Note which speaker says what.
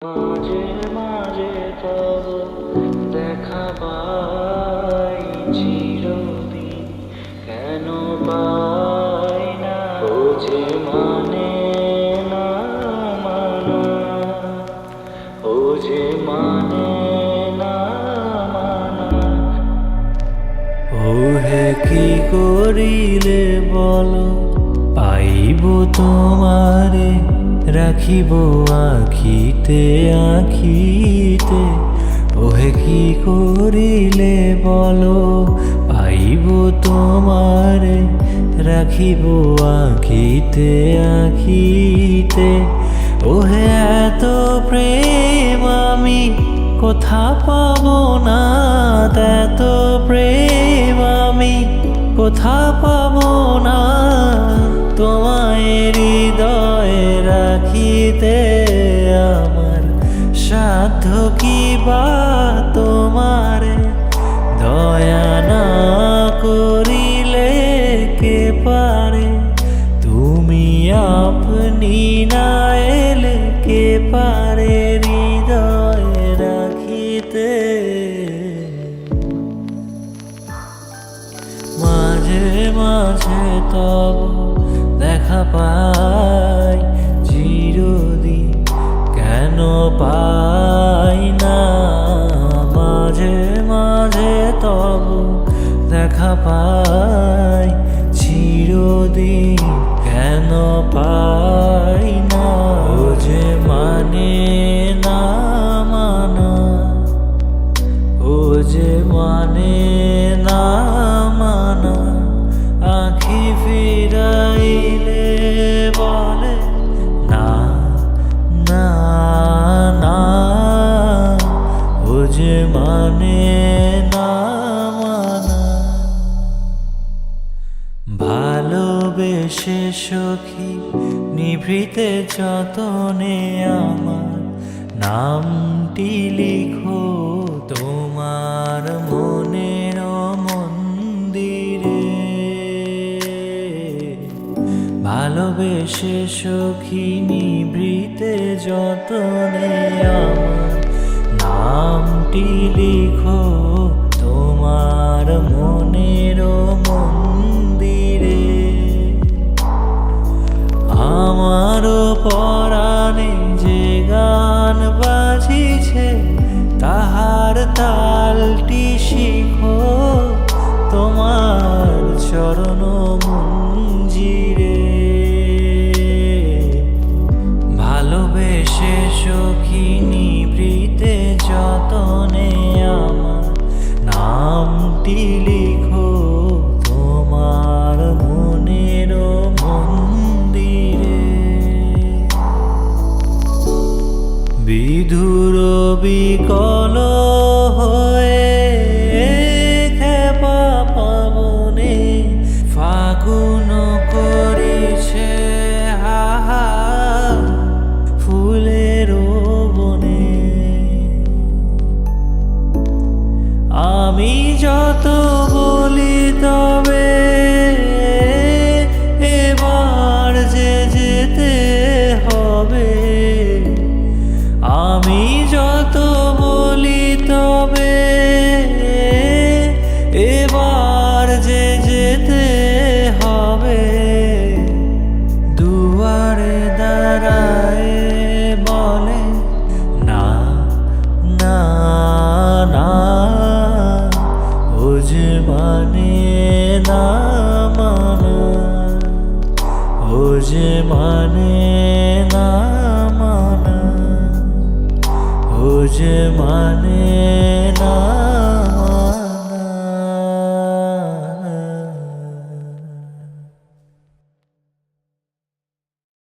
Speaker 1: মাঝে মাঝে তব দেখা পাই চিরদিন, কেন পাই না ও যে মানে না মানা, ও যে মানে না মানা। ও হে কি করিলে বলো, পাইব তোমারে রাখিব আখিতে আখিতে। ওহে কি করিলে বলো, পাইব তোমারে রাখিব আখিতে আখিতে। ওহে এত প্রেম আমি কোথা পাবো না, এত প্রেম আমি কোথা পাবো না। তোমায় হৃদয়ে রাখিতে আমার সাধ্য কি বা, তোমারে দয়া না করিলে কে পারে। তুমি আপনি না এলে কে পারে হৃদয়ে রাখিতে। মাঝে মাঝে তব দেখা পাই চিরদিন, কেন পাই না। মাঝে মাঝে তব দেখা পাই চিরদিন, কেন পাই না। ও যে মানে না মানা, ও যে মানে না মানা। আখি ফিরাইলে বলে না না না, ও যে মানে না মানা। ভালোবেসে সখী নিভৃতে যতনে আমার নামটি লিখো তোমার মনের মন্দিরে। ভালোবেসে সখী নিভৃতে যতনে আমার নামটি লিখো তোমার মনের মন্দিরে। আমারও পরাণে যে গান বাজিছে, তাহার তালটি শিখো তোমার চরণ মঞ্জিরে। ভালোবেসে সখী নিভৃতে যতনে আমার নামটি লিখো তোমার মনের মন্দিরে। বিধুর বিকল হয়ে খেপা পাবনে ফাগুন করিছে হাহা ফুলের বনে। আমি যত বলি তবে এবার যে যেতে হবে। আমি যত বলি তবে এবার যে যেতে হবে। দুয়ারে দাঁড়ায় বলে না না না, ও যে মানে না মানা, ও যে মানে না মানা, ও যে মানে